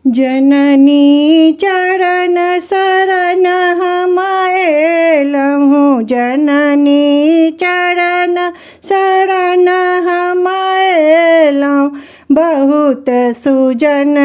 जननी चरण शरण हम एलहूँ, जननी चरण शरण हम एलहूँ। बहुत सुजन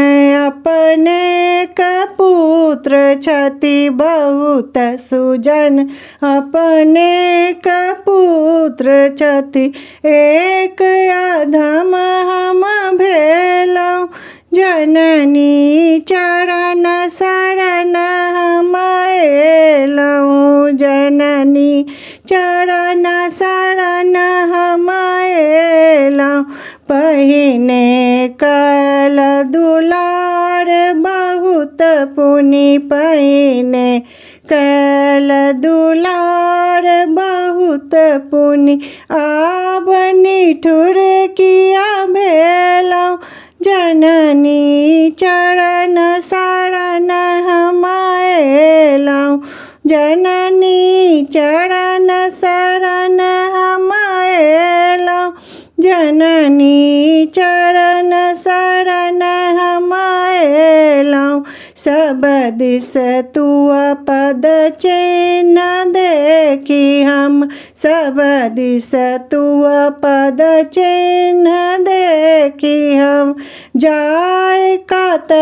अपने कपुत्र छति, बहुत सुजन अपने कपुत्र छति। एक अधम हम भेलहुँ, जननी चरण शरण हम एलहुँ, जननी चरण शरण हम एलहुँ। पहिने कल दुलार बहुत पुनि, पहिने कल दुलार बहुत पुनि। आब निठुर किया भेलहुँ, जननी चरण शरण हम एलहुँ, जननी चरण शरण हम एलहुँ, जननी चरण शरण हम एलहुँ। सब दिस तुअ पद चिन्ह देखी हम, सब दिस तुअ पद चिन्ह देखी हम। जाय कत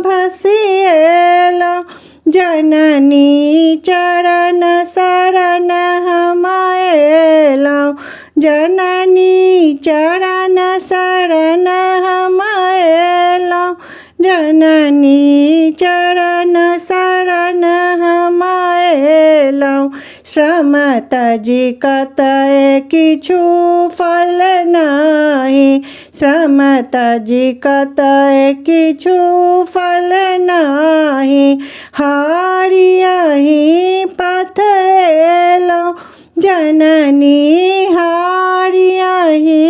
भसी एलहुँ, जननी चरण शरण हम एलहुँ, जननी चरण शरण हम एलहुँ, जननी चरण शरण हम एलहुँ। श्रम तजी कतय किछु फल नाही, श्रम तजी कतय किछु फल नाही। हारियहि पथ एलहुँ, जननी हारियहि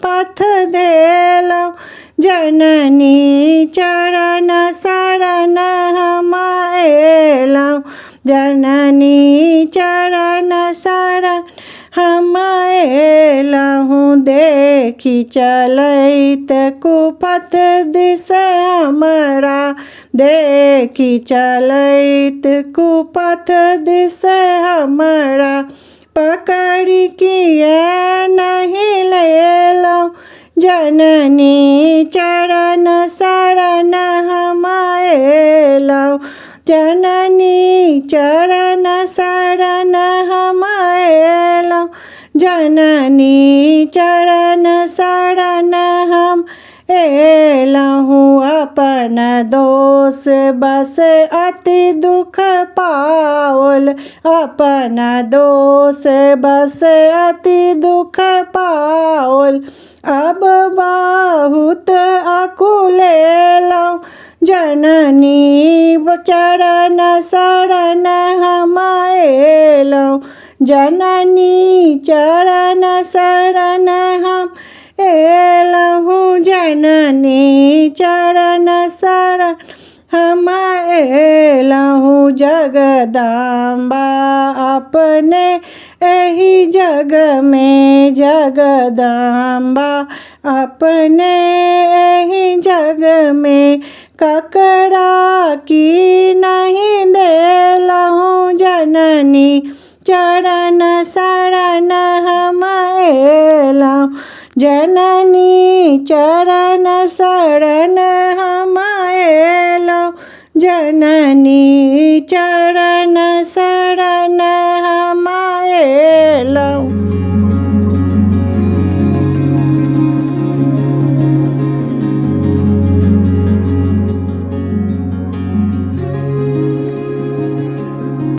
पथ देलहुँ, जननी चरण शरण हम एलहुँ, जननी चरण शरण हम एलहुँ। देखी चलैत कुपथ दिस हमरा, देखी चलैत कुपथ दिस हमरा। पकड़ि किए नहीं लेलहुँ, जननी चरण शरण हम एलहुँ, जननी चरण शरण हम एलहुँ, जननी चरण शरण हम एलहुँ। अपन दोष बस अति दुख पाओल, अपन दोष बस अति दुख पाओल। अब बहुत अकुल एलहुँ, जननी चरण शरण हम एलहुँ, जननी चरण शरण हम एलहुँ, जननी चरण शरण हम एलहुँ। जगदम्बा अपने एहि जग में, जगदम्बा अपने एहि जग में। ककरा की नहीं देलहुँ, जननी चरण शरण हम एलहुँ, जननी चरण शरण हम एलहुँ, जननी चरण शरण हम एलहुँ।